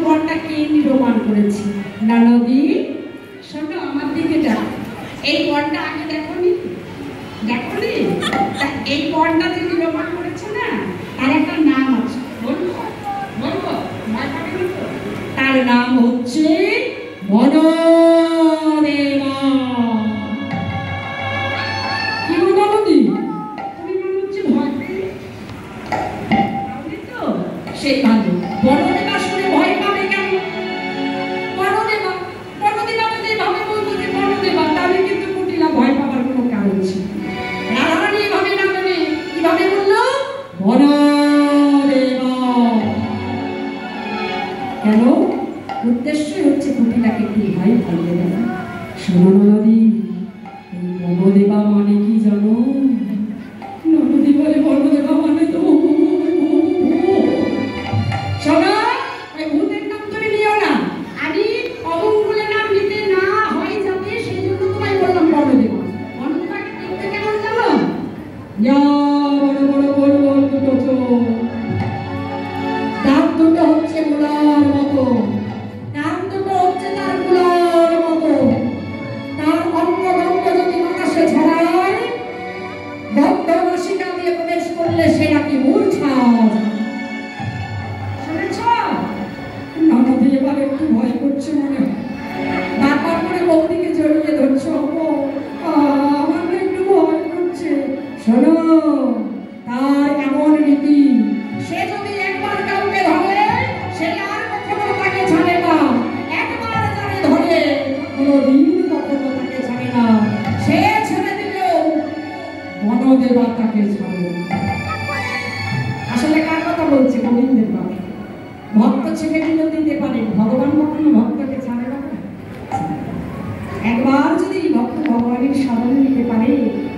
বনটা কে নির্মাণ করেছে? না নদী শোনো, আমার দিকে যাও। এই বনটা আগে দেখোনি? দেখোনি? এই বনটা যে নির্মাণ করেছে না, তার একটা নাম আছে। বলবো বলবো তার নাম হচ্ছে বনদেবা। কি বলো নদী? তুমি মনে হচ্ছে ভয় পেয়ে তো সেই ভালো। বনদেবা শুনে ভয় পাবে কেন? বনদেবা বনদেবা যদি ভাবে বলবো যে বনদেবা, তাহলে কিন্তু কুটিলা ভয় পাবার কোনো কারণ ছিল। রাধারানী এভাবে না বলে কিভাবে বললো? বনদেবা। কেন? উদ্দেশ্যই হচ্ছে কুটিলাকে একটু ভয় পাইয়ে দেওয়া। শোনো নদী, এই বনদেবা মানে কি জানো? নদী বলে বনদেবা মানে তো শোনো, ওই ভূতের নাম তুমি নিও না। আমি অমঙ্গলের নাম নিতে না হয় যাবে, সেই জন্য তোমায় বললাম বনদেবা। বনদেবাকে দেখতে কেমন জানো? বড় বড় বড় বড় দুটো চোখ, দাঁত দুটো হচ্ছে গোলার মতো, নাম দুটো হচ্ছে তার গোলার মতো। তার অঙ্গ ভঙ্গ যদি বাতাসে ছড়ায়, বদ্ধ নাসিকা দিয়ে প্রবেশ করলে সে নাকি মূর্ছা। শুনেছ? নদী এবার একটু ভয় করছে মনে হয়। বারবার করে বৌদিকে জড়িয়ে ধরছো। আমার না একটু ভয় করছে। শোনো, তার এমন রীতি, সে যদি একবার কাউকে ধরে, সে আর কখনো তাকে ছাড়ে না। একবার তাকে ধরে কোনোদিন কখনো তাকে ছাড়ে না। সে ছেড়ে দিলেও বনদেবা তাকে ছাড়ে না। আসলে কার কথা বলছে? গোবিন্দের কথা। ভক্ত ছেড়ে দিলেও দিতে পারে, ভগবান কখনো ভক্তকে ছাড়ে না। একবার যদি ভক্ত ভগবানের শরণ নিতে পারে,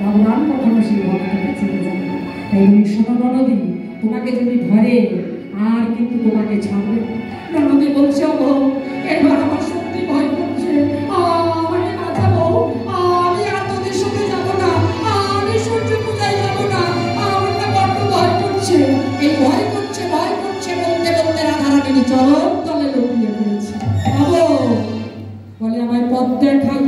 ভগবান কখনো সেই ভক্তকে ছেড়ে যাবে না। তাই শোনো নদী, তোমাকে যদি ধরে আর কিন্তু তোমাকে ছাড়বে না। নদী বলছে, ও এবার আমার সত্যি ভয় করছে, আমাকে বাঁচাবো। আমি আর তোদের সাথে যাবো না, আমি সূর্য পূজায় যাবো না, আমার না বড্ড ভয় করছে। এই ভয় করছে বলতে বলতে রাধারানী চরণ তলে লুটিয়ে পড়েছে। বলে আমায় পথ দেখাই